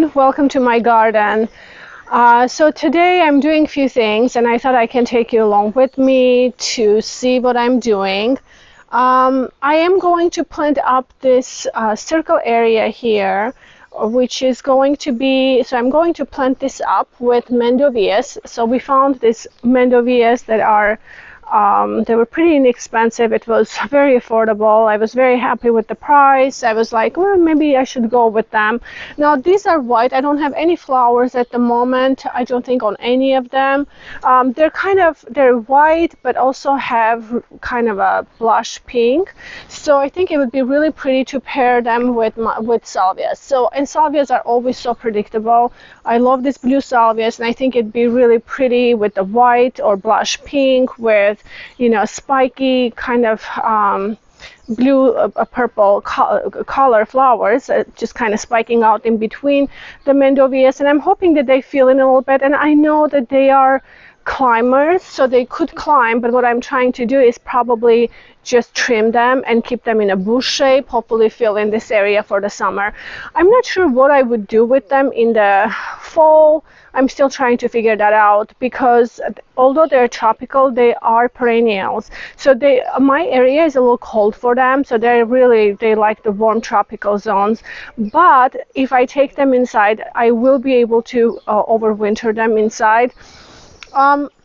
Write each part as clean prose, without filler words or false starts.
everyone, welcome to my garden. So today I'm doing a few things and I thought I can take you along with me to see what I'm doing. I am going to plant up this circle area here, which is going to be, so I'm going to plant this up with Mandevillas. So we found these Mandevillas that are they were pretty inexpensive. It was very affordable. I was very happy with the price. I was like, well, maybe I should go with them. Now these are white. I don't have any flowers at the moment. I don't think on any of them. They're white, but also have kind of a blush pink. So I think it would be really pretty to pair them with salvias. And salvias are always so predictable. I love these blue salvias, and I think it'd be really pretty with the white or blush pink with, spiky kind of blue, purple color flowers, just kind of spiking out in between the Mandevillas. And I'm hoping that they fill in a little bit. And I know that they are climbers, so they could climb, but what I'm trying to do is probably just trim them and keep them in a bush shape, hopefully fill in this area for the summer. I'm not sure what I would do with them in the fall. I'm still trying to figure that out, because although they're tropical, they are perennials. So my area is a little cold for them, so they like the warm tropical zones. But if I take them inside, I will be able to overwinter them inside.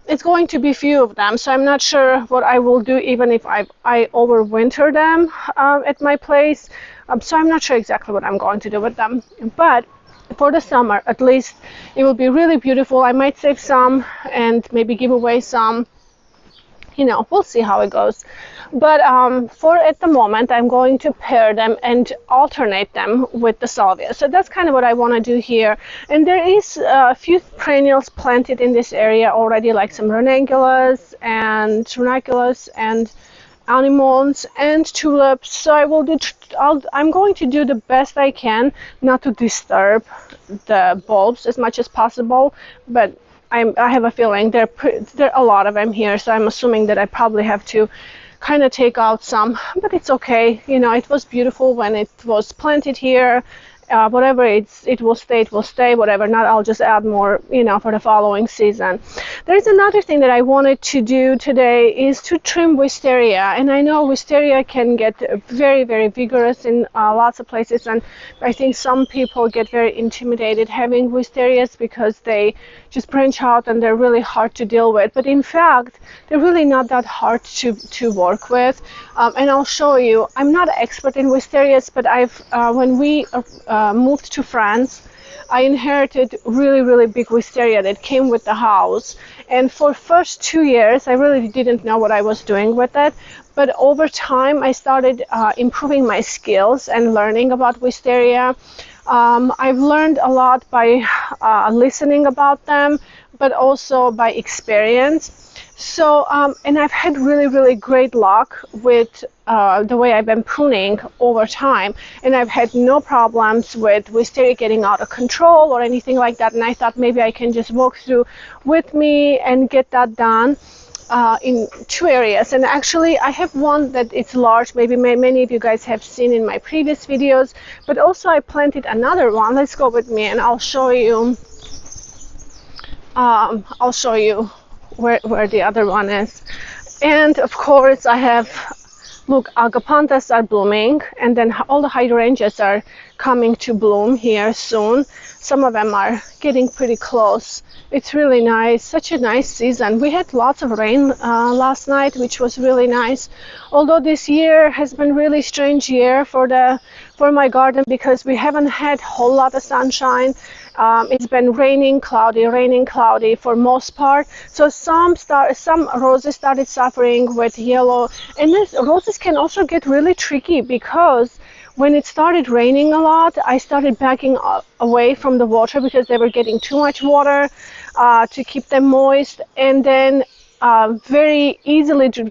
It's going to be few of them, so I'm not sure what I will do even if I overwinter them at my place. So I'm not sure exactly what I'm going to do with them. But for the summer, at least, it will be really beautiful. I might save some and maybe give away some. We'll see how it goes. But for at the moment, I'm going to pair them and alternate them with the salvia. So that's kind of what I want to do here. And there is a few perennials planted in this area already, like some ranunculus and anemones and tulips. So I'm going to do the best I can not to disturb the bulbs as much as possible, but I have a feeling there are a lot of them here, so I'm assuming that I probably have to kind of take out some, but it's okay. It was beautiful when it was planted here. Whatever it will stay. Whatever not, I'll just add more, for the following season. There's another thing that I wanted to do today is to trim wisteria. And I know wisteria can get very, very vigorous in lots of places, and I think some people get very intimidated having wisterias because they just branch out and they're really hard to deal with. But in fact, they're really not that hard to work with. And I'll show you. I'm not an expert in wisterias, but when we moved to France, I inherited really, really big wisteria that came with the house. And for first 2 years, I really didn't know what I was doing with it. But over time, I started improving my skills and learning about wisteria. I've learned a lot by listening about them, but also by experience. So, and I've had really, really great luck with the way I've been pruning over time, and I've had no problems with wisteria getting out of control or anything like that. And I thought maybe I can just walk through with me and get that done in 2 areas. And actually, I have one that it's large. Maybe many of you guys have seen in my previous videos, but also I planted another one. Let's go with me and I'll show you. Where the other one is. And of course I have, look, agapanthus are blooming, and then all the hydrangeas are coming to bloom here soon. Some of them are getting pretty close. It's really nice, such a nice season. We had lots of rain last night, which was really nice. Although this year has been really strange year for my garden, because we haven't had a whole lot of sunshine. It's been raining, cloudy for most part. So some roses started suffering with yellow, and roses can also get really tricky, because when it started raining a lot, I started backing away from the water because they were getting too much water to keep them moist. And then very easily to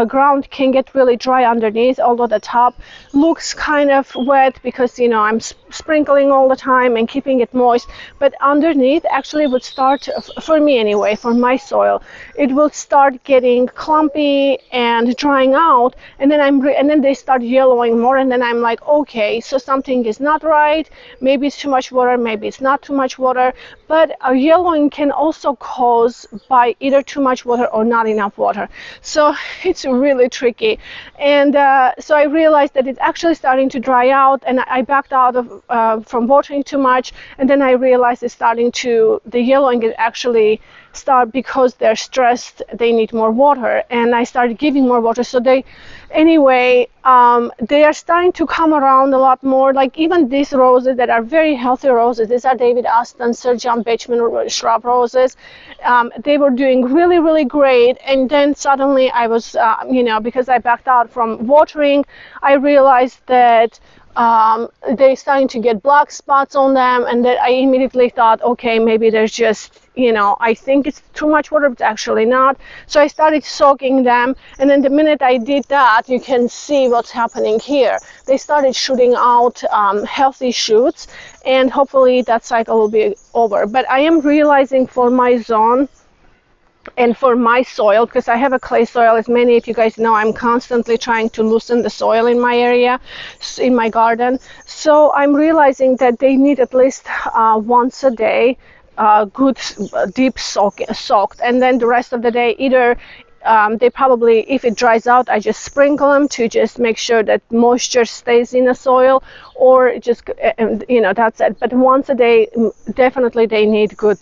ground can get really dry underneath, although the top looks kind of wet because I'm sprinkling all the time and keeping it moist, but underneath actually would start, for me anyway, for my soil, it will start getting clumpy and drying out, and then and then they start yellowing more, and then I'm like, okay, so something is not right. Maybe it's too much water, maybe it's not too much water. But yellowing can also cause by either too much water or not enough water, so it's really tricky. And so I realized that it's actually starting to dry out, and I backed out of from watering too much, and then I realized the yellowing is actually start because they're stressed, they need more water, and I started giving more water. So they are starting to come around a lot more. Like even these roses that are very healthy roses, these are David Aston, Sir John Bachman shrub roses. They were doing really, really great, and then suddenly I was, because I backed out from watering, I realized that they're starting to get black spots on them, and that I immediately thought, okay, maybe there's just, I think it's too much water, but actually not. So I started soaking them, and then the minute I did that, you can see what's happening here. They started shooting out healthy shoots, and hopefully that cycle will be over. But I am realizing for my zone and for my soil, because I have a clay soil, as many of you guys know, I'm constantly trying to loosen the soil in my area, in my garden. So I'm realizing that they need at least once a day good deep soaked, and then the rest of the day either they probably, if it dries out, I just sprinkle them to just make sure that moisture stays in the soil, or just that's it. But once a day, definitely they need good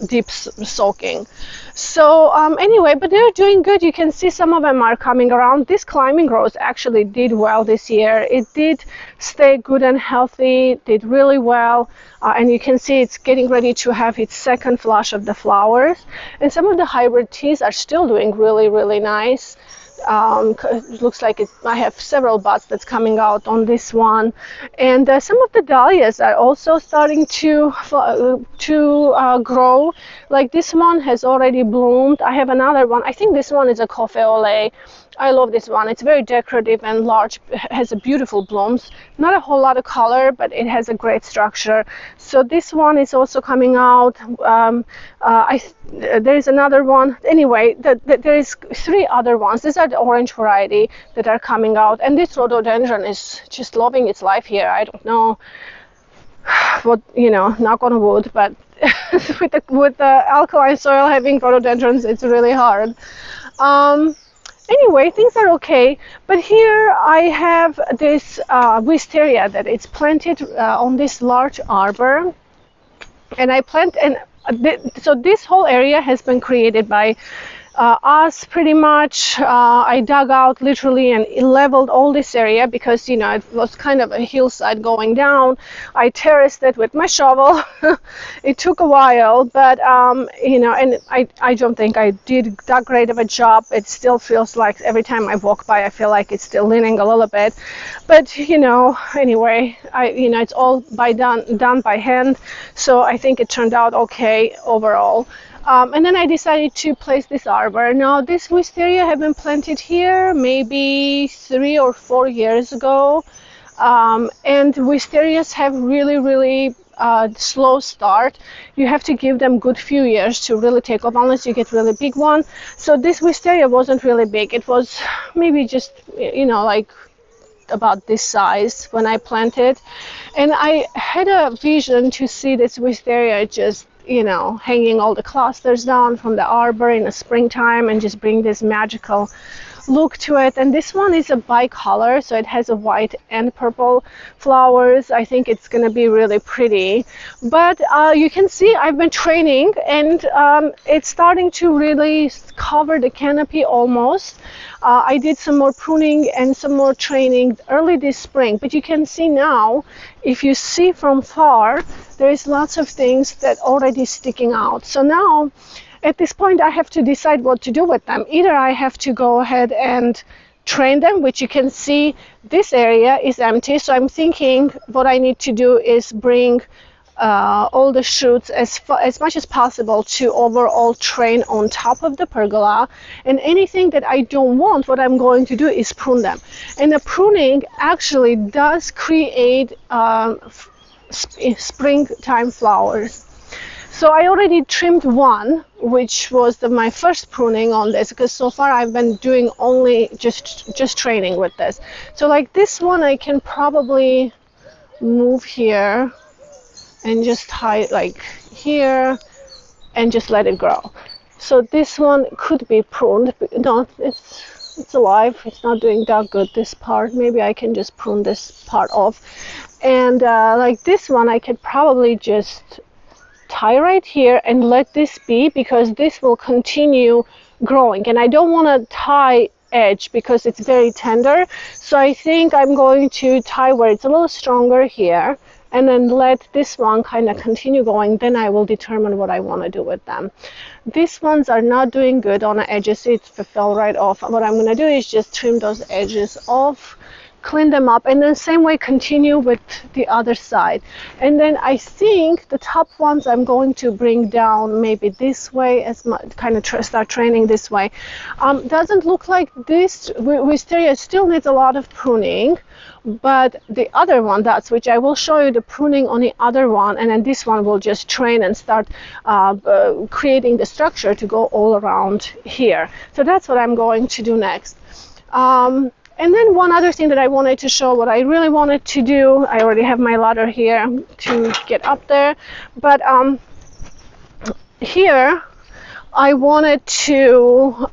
deep soaking. So anyway, but they're doing good. You can see some of them are coming around. This climbing rose actually did well this year. It did stay good and healthy, did really well, and you can see it's getting ready to have its second flush of the flowers. And some of the hybrid teas are still doing really, really nice. It looks like I have several buds that's coming out on this one, and some of the dahlias are also starting to grow. Like this one has already bloomed. I have another one. I think this one is a coffee au lait. I love this one. It's very decorative and large, has a beautiful blooms. Not a whole lot of color, but it has a great structure. So this one is also coming out. There is another one. Anyway, there is 3 other ones. These are the orange variety that are coming out. And this rhododendron is just loving its life here. I don't know what, knock on wood, but with the alkaline soil having rhododendrons, it's really hard. Anyway, things are okay, but here I have this wisteria that it's planted on this large arbor, and I plant, and so this whole area has been created by us pretty much. I dug out literally and leveled all this area because it was kind of a hillside going down. I terraced it with my shovel. It took a while, but and I don't think I did that great of a job. It still feels like every time I walk by I feel like it's still leaning a little bit, but anyway, it's all done by hand, so I think it turned out okay overall. And then I decided to place this arbor. Now, this wisteria have been planted here maybe 3 or 4 years ago. And wisterias have really, really slow start. You have to give them good few years to really take off unless you get really big one. So this wisteria wasn't really big. It was maybe just, like about this size when I planted. And I had a vision to see this wisteria just hanging all the clusters down from the arbor in the springtime and just bring this magical look to it. And this one is a bicolor, so it has a white and purple flowers. I think it's gonna be really pretty, but you can see I've been training, and it's starting to really cover the canopy almost. I did some more pruning and some more training early this spring, but you can see now, if you see from far, there is lots of things that already sticking out. So now at this point I have to decide what to do with them. Either I have to go ahead and train them, which you can see this area is empty, so I'm thinking what I need to do is bring all the shoots as much as possible to overall train on top of the pergola. And anything that I don't want, what I'm going to do is prune them. And the pruning actually does create springtime flowers. So I already trimmed one, which was my first pruning on this, because so far I've been doing only just training with this. So like this one, I can probably move here and just tie it like here and just let it grow. So this one could be pruned. No, it's alive. It's not doing that good, this part. Maybe I can just prune this part off. And like this one, I could probably just tie right here and let this be, because this will continue growing. And I don't want to tie edge because it's very tender. So I think I'm going to tie where it's a little stronger here, and then let this one kind of continue going. Then I will determine what I want to do with them. These ones are not doing good on the edges. It fell right off. What I'm going to do is just trim those edges off, clean them up, and then same way continue with the other side. And then I think the top ones I'm going to bring down maybe this way, as kind of start training this way. Doesn't look like this wisteria still needs a lot of pruning, but the other one does, which I will show you the pruning on the other one, and then this one will just train and start creating the structure to go all around here. So that's what I'm going to do next. And then one other thing that I wanted to show, what I really wanted to do, I already have my ladder here to get up there, but here I wanted to,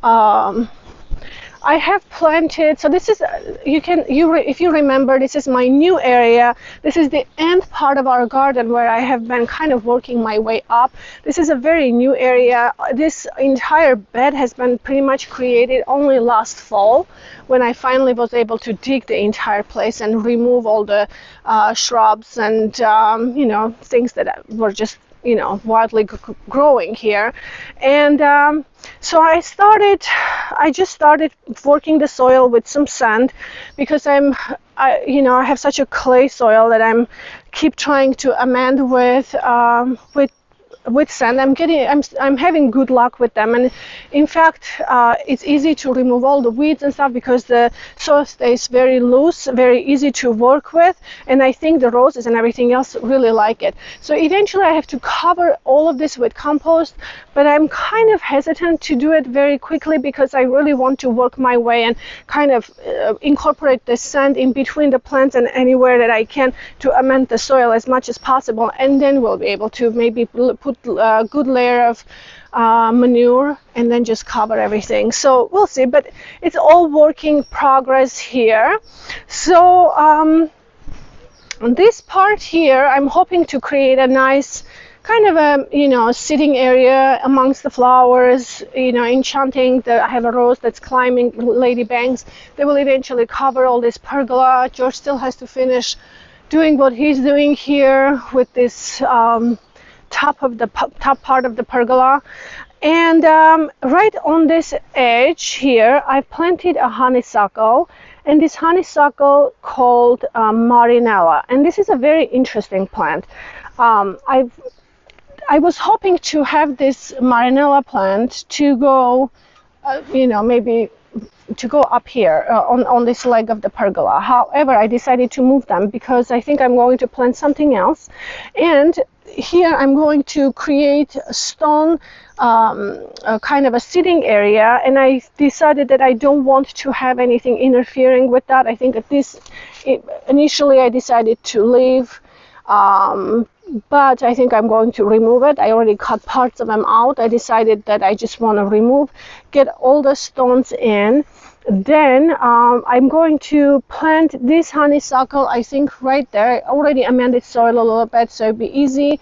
I have planted, so this is, if you remember, this is my new area. This is the end part of our garden where I have been kind of working my way up. This is a very new area. This entire bed has been pretty much created only last fall, when I finally was able to dig the entire place and remove all the shrubs and, you know, things that were just, you know, wildly growing here. And so I just started working the soil with some sand, because you know, I have such a clay soil that keep trying to amend with sand. I'm having good luck with them, and in fact it's easy to remove all the weeds and stuff because the soil stays very loose, very easy to work with, and I think the roses and everything else really like it. So eventually I have to cover all of this with compost, but I'm kind of hesitant to do it very quickly because I really want to work my way and kind of incorporate the sand in between the plants and anywhere that I can to amend the soil as much as possible, and then we'll be able to maybe put a good layer of manure and then just cover everything. So we'll see, but it's all working progress here. So this part here, I'm hoping to create a nice kind of a, you know, sitting area amongst the flowers, you know, enchanting. I have a rose that's climbing ladybanks. They will eventually cover all this pergola. George still has to finish doing what he's doing here with this top part of the pergola. And right on this edge here, I planted a honeysuckle, and this honeysuckle called Marinella, and this is a very interesting plant. I was hoping to have this Marinella plant to go, you know, maybe to go up here on this leg of the pergola. However, I decided to move them because I think I'm going to plant something else. And here I'm going to create a stone, kind of a sitting area, and I decided that I don't want to have anything interfering with that. I think that initially I decided to leave, but I think I'm going to remove it. I already cut parts of them out. I decided that I just want to get all the stones in. Then I'm going to plant this honeysuckle, I think right there. I already amended soil a little bit, so it'd be easy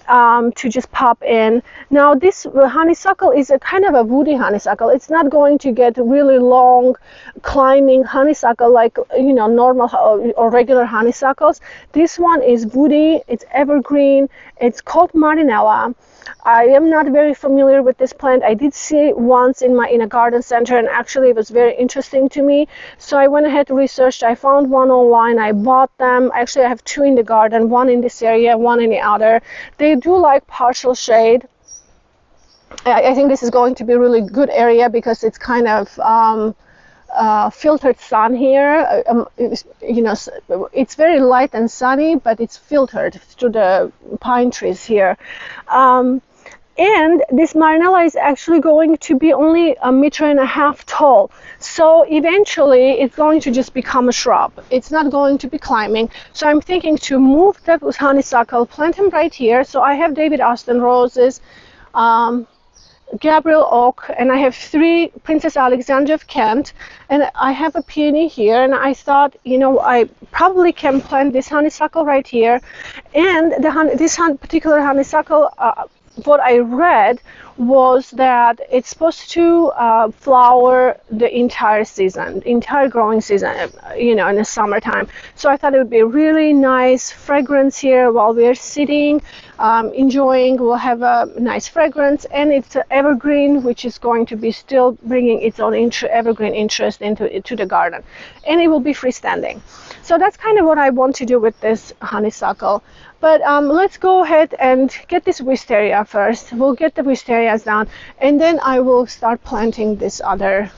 to just pop in. Now this honeysuckle is a kind of a woody honeysuckle. It's not going to get really long climbing honeysuckle like, you know, normal or regular honeysuckles. This one is woody, it's evergreen, it's called Marinella. I am not very familiar with this plant. I did see it once in a garden center, and actually it was very interesting to me. So I went ahead and researched. I found one online. I bought them. Actually, I have two in the garden, one in this area, one in the other. They do like partial shade. I think this is going to be a really good area because it's kind of filtered sun here. It's very light and sunny, but it's filtered through the pine trees here. And this Marinella is actually going to be only 1.5 meters tall. So eventually it's going to just become a shrub. It's not going to be climbing. So I'm thinking to move that honeysuckle, plant him right here. So I have David Austin roses, Gabriel oak, and I have 3 Princess Alexandra of Kent, and I have a peony here. And I thought, I probably can plant this honeysuckle right here. And this particular honeysuckle, what I read was that it's supposed to flower the entire season, entire growing season, in the summertime. So I thought it would be a really nice fragrance here while we're sitting, enjoying. We'll have a nice fragrance, and it's evergreen, which is going to be still bringing its own evergreen interest into the garden, and it will be freestanding. So that's kind of what I want to do with this honeysuckle. But let's go ahead and get this wisteria first. We'll get the wisterias down, and then I will start planting this other,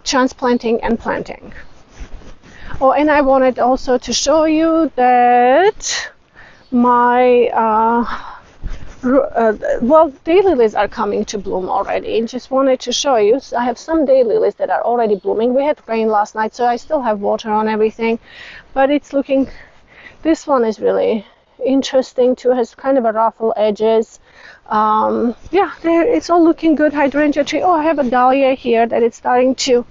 transplanting and planting. Oh, and I wanted also to show you that my daylilies are coming to bloom already. Just wanted to show you. So I have some daylilies that are already blooming. We had rain last night, so I still have water on everything, but it's looking. This one is really interesting too. Has kind of a ruffle edges. Yeah, it's all looking good. Hydrangea tree. Oh, I have a dahlia here that is starting to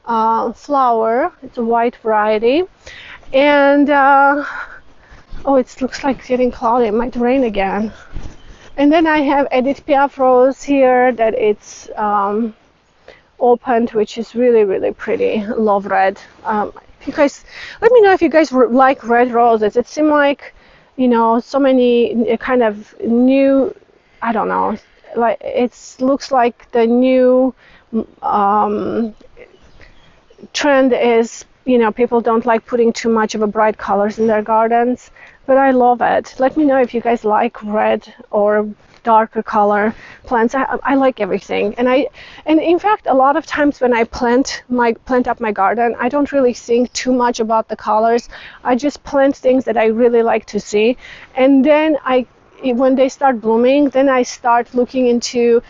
flower. It's a white variety, and oh, it looks like it's getting cloudy. It might rain again. And then I have Edith Piaf rose here that it's opened, which is really, really pretty. Love red. You guys, let me know if you guys like red roses. It seemed like, so many kind of new, I don't know, like it looks like the new trend is, people don't like putting too much of a bright colors in their gardens, but I love it. Let me know if you guys like red or darker color plants. I like everything, and in fact, a lot of times when I plant up my garden, I don't really think too much about the colors. I just plant things that I really like to see, and then when they start blooming, then I start looking into,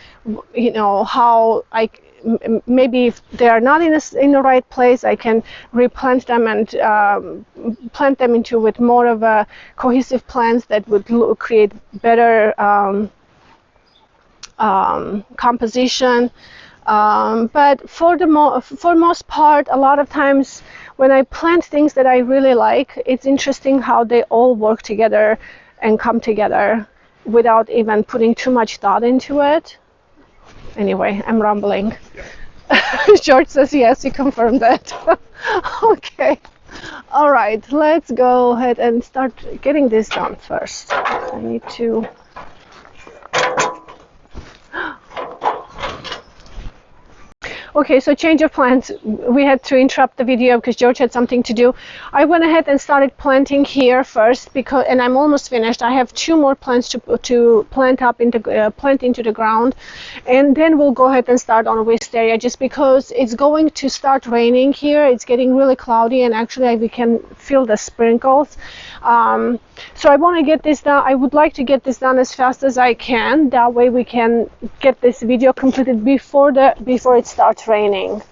how maybe if they are not in the right place, I can replant them and plant them with more of a cohesive plants that would create better composition. But for most part, a lot of times when I plant things that I really like, it's interesting how they all work together and come together without even putting too much thought into it. Anyway, I'm rambling. George says yes, he confirmed that. Okay. All right, let's go ahead and start getting this done first. I need to. Okay, so change of plans. We had to interrupt the video because George had something to do. I went ahead and started planting here first and I'm almost finished. I have 2 more plants to plant into the ground, and then we'll go ahead and start on wisteria, just because it's going to start raining here. It's getting really cloudy, and actually we can feel the sprinkles. So I want to get this done. I would like to get this done as fast as I can. That way we can get this video completed before it starts raining.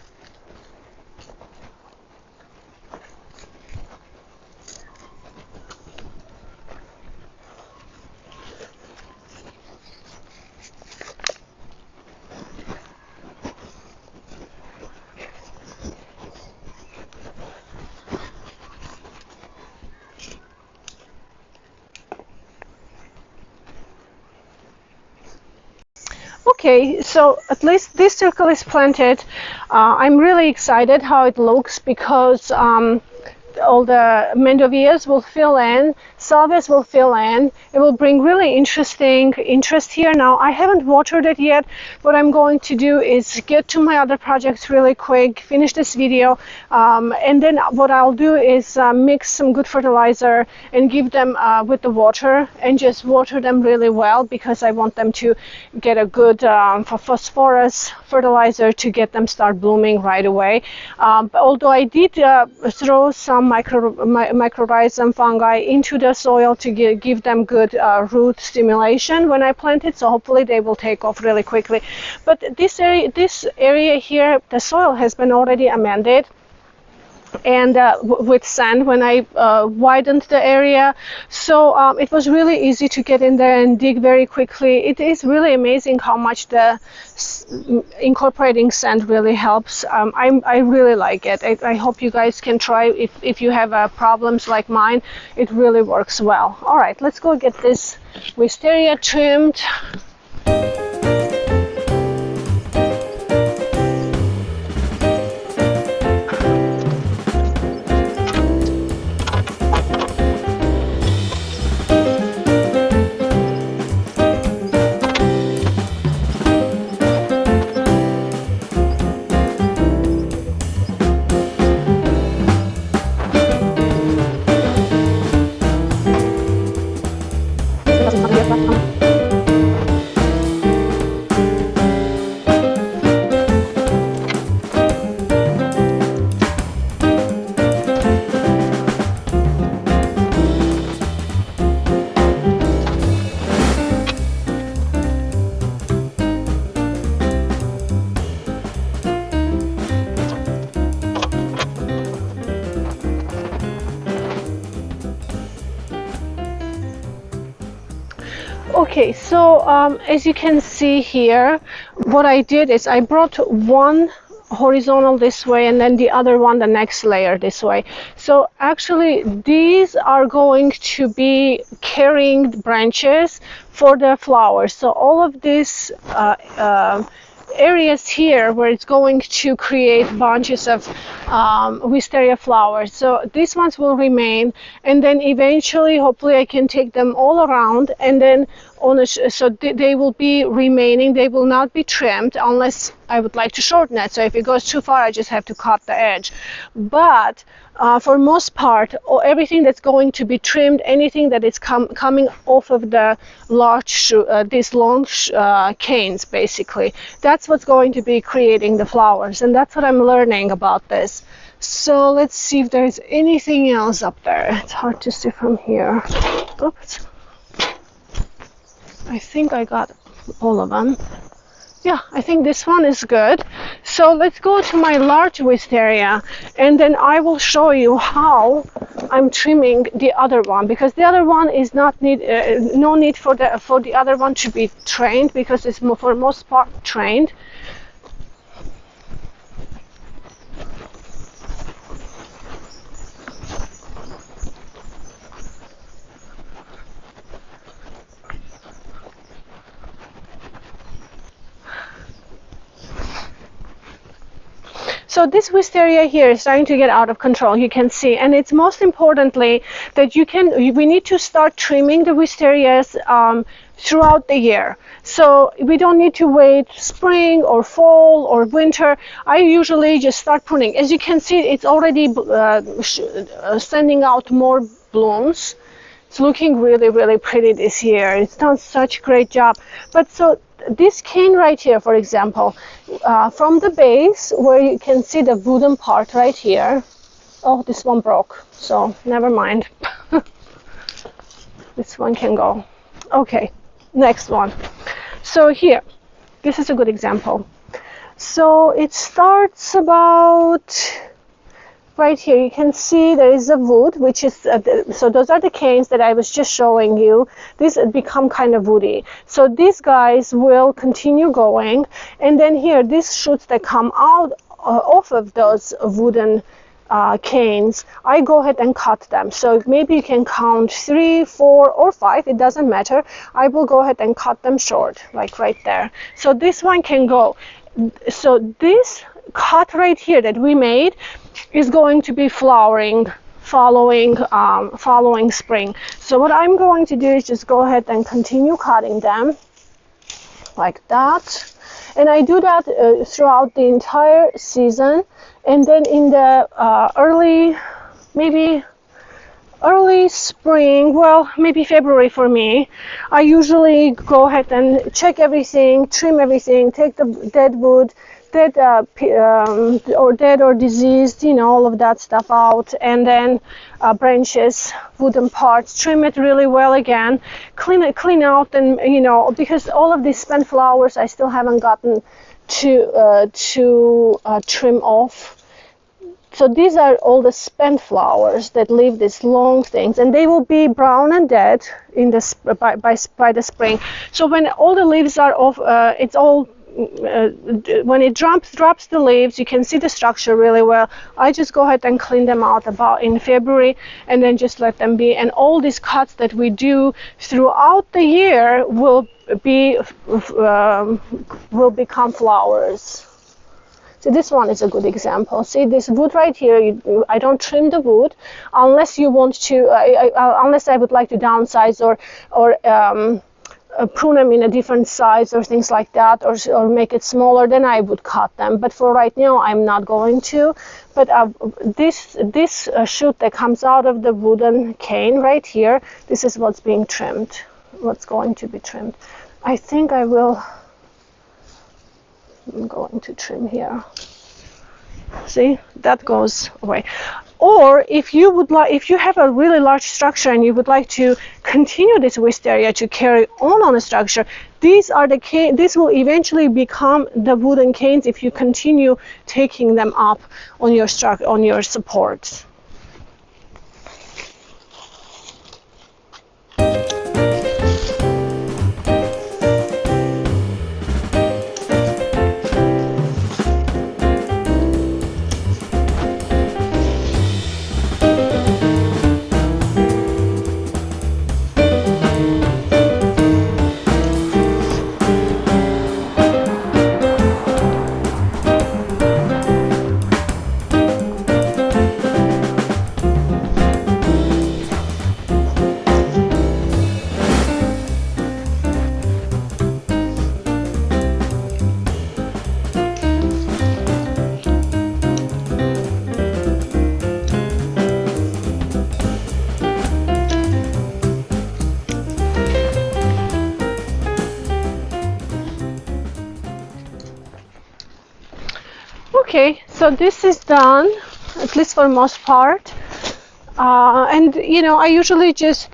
Okay, so at least this circle is planted. I'm really excited how it looks, because all the mandevillas will fill in. salvias will fill in. It will bring really interesting interest here. Now, I haven't watered it yet. What I'm going to do is get to my other projects really quick, finish this video, and then what I'll do is mix some good fertilizer and give them with the water, and just water them really well, because I want them to get a good phosphorus fertilizer to get them start blooming right away. But although I did throw some mycorrhizal fungi into the soil to give them good root stimulation when I planted, so hopefully they will take off really quickly. But this area here, the soil has been already amended, and with sand when I widened the area, so it was really easy to get in there and dig very quickly. It is really amazing how much the incorporating sand really helps. I really like it. I hope you guys can try if you have problems like mine. It really works well. All right, let's go get this wisteria trimmed. Okay, so as you can see here, what I did is I brought one horizontal this way and then the other one the next layer this way. So actually these are going to be carrying branches for the flowers. So all of these areas here where it's going to create bunches of wisteria flowers, so these ones will remain, and then eventually hopefully I can take them all around, and then so they will be remaining. They will not be trimmed unless I would like to shorten it. So if it goes too far, I just have to cut the edge. But for most part, everything that's going to be trimmed, anything that is coming off of the large, these long canes, basically, that's what's going to be creating the flowers. And that's what I'm learning about this. So let's see if there's anything else up there. It's hard to see from here. Oops. I think I got all of them. Yeah, I think this one is good. So let's go to my large wisteria, and then I will show you how I'm trimming the other one, because the other one is not no need for the other one to be trained, because it's for most part trained. So this wisteria here is starting to get out of control, you can see, and it's most importantly that we need to start trimming the wisterias throughout the year. So we don't need to wait spring or fall or winter. I usually just start pruning. As you can see, it's already sending out more blooms. It's looking really, really pretty this year. It's done such a great job. But so this cane right here, for example, from the base where you can see the wooden part right here. Oh, this one broke, so never mind. This one can go. Okay, next one. So here, this is a good example. So it starts about right here. You can see there is a wood, which is so those are the canes that I was just showing you. These become kind of woody, so these guys will continue going, and then here these shoots that come out off of those wooden canes, I go ahead and cut them. So maybe you can count 3, 4, or 5, it doesn't matter. I will go ahead and cut them short, like right there. So this one can go. So this cut right here that we made is going to be flowering following spring. So what I'm going to do is just go ahead and continue cutting them like that, and I do that throughout the entire season. And then in the early spring, well, maybe February for me, I usually go ahead and check everything, trim everything, take the dead wood, dead or diseased, all of that stuff out, and then branches, wooden parts, trim it really well again, clean out, and because all of these spent flowers I still haven't gotten to trim off. So these are all the spent flowers that leave these long things, and they will be brown and dead in by the spring. So when all the leaves are off, it's all when it drops the leaves, you can see the structure really well. I just go ahead and clean them out about in February, and then just let them be. And all these cuts that we do throughout the year will become flowers. So this one is a good example. See this wood right here, I don't trim the wood unless you want to, unless I would like to downsize or prune them in a different size or things like that, or make it smaller, then I would cut them. But for right now, I'm not going to. But this shoot that comes out of the wooden cane right here, this is what's being trimmed, what's going to be trimmed. I think I'm going to trim here. See, that goes away. Or if you have a really large structure and you would like to continue this wisteria to carry on a structure, these will eventually become the wooden canes if you continue taking them up on your supports. Okay, so this is done, at least for most part. And I usually just,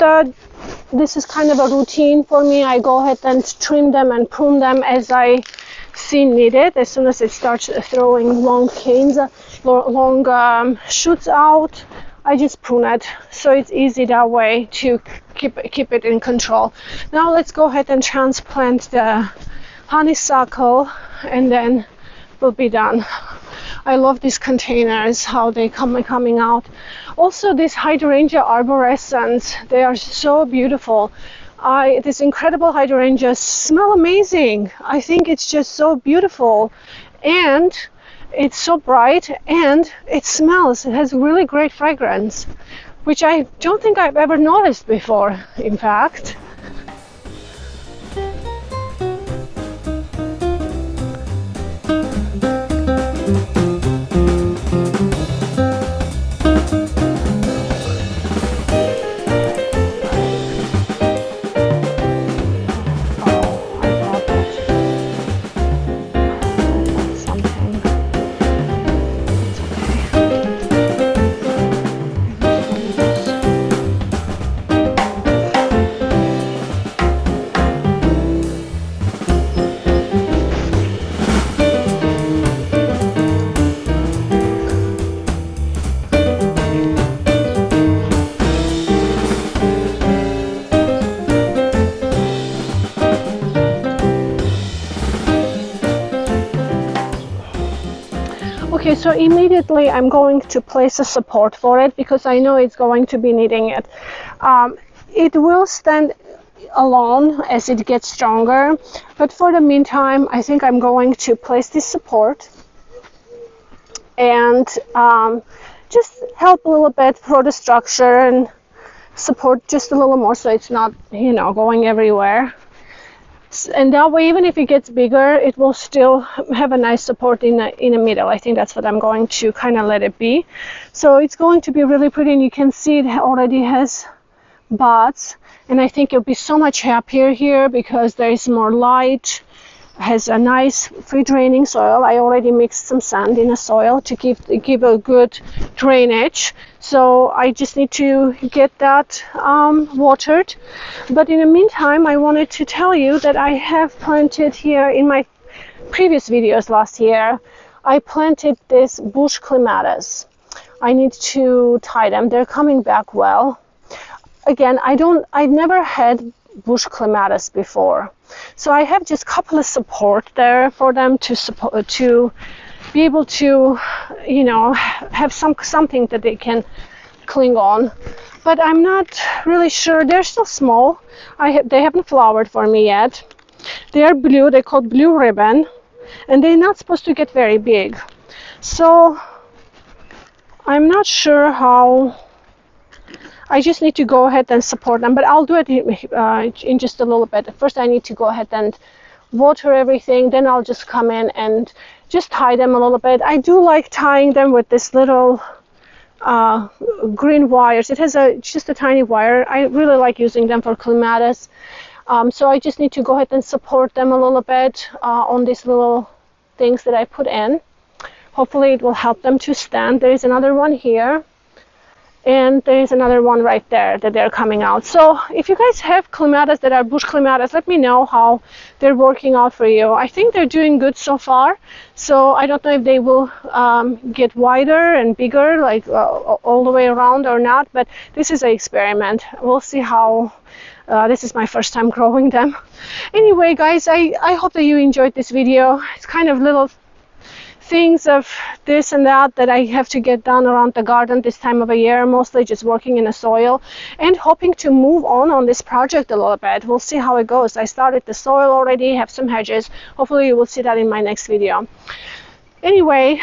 this is kind of a routine for me. I go ahead and trim them and prune them as I see needed. As soon as it starts throwing long canes, long shoots out, I just prune it. So it's easy that way to keep it in control. Now let's go ahead and transplant the honeysuckle, and then we'll be done. I love these containers, how they coming out. Also, these hydrangea arborescens, they are so beautiful. These incredible hydrangeas smell amazing. I think it's just so beautiful, and it's so bright, and it smells. It has really great fragrance, which I don't think I've ever noticed before, in fact. Okay, so immediately I'm going to place a support for it because I know it's going to be needing it. It will stand alone as it gets stronger, but for the meantime, I think I'm going to place this support. And just help a little bit for the structure and support just a little more so it's not, you know, going everywhere. And that way, even if it gets bigger, it will still have a nice support in the middle. I think that's what I'm going to kind of let it be. So it's going to be really pretty, and you can see it already has buds, and I think it'll be so much happier here because there is more light, has a nice free draining soil. I already mixed some sand in the soil to give a good drainage, so I just need to get that watered. But in the meantime, I wanted to tell you that I have planted here in my previous videos last year. I planted this bush clematis. I need to tie them. They're coming back well. Again, I've never had bush clematis before, so I have just a couple of support there for them to be able to, you know, have something that they can cling on. But I'm not really sure. They're still small. They haven't flowered for me yet. They are blue. They're called blue ribbon, and they're not supposed to get very big. So I'm not sure how. I just need to go ahead and support them, but I'll do it in just a little bit. First, I need to go ahead and water everything, then I'll just come in and just tie them a little bit. I do like tying them with this little green wires. It has just a tiny wire. I really like using them for clematis. So I just need to go ahead and support them a little bit on these little things that I put in. Hopefully it will help them to stand. There is another one here. And there's another one right there that they're coming out. So if you guys have clematis that are bush clematis, let me know how they're working out for you. I think they're doing good so far. So I don't know if they will get wider and bigger, like all the way around or not. But this is an experiment. We'll see how. This is my first time growing them. Anyway, guys, I hope that you enjoyed this video. It's kind of little things of this and that I have to get done around the garden this time of the year, mostly just working in the soil and hoping to move on this project a little bit. We'll see how it goes. I started the soil already, have some hedges. Hopefully you will see that in my next video. Anyway,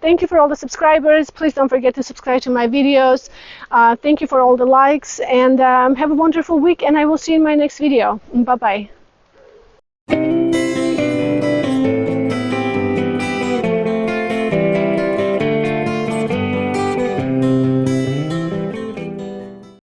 thank you for all the subscribers. Please don't forget to subscribe to my videos. Thank you for all the likes, and have a wonderful week, and I will see you in my next video. Bye bye.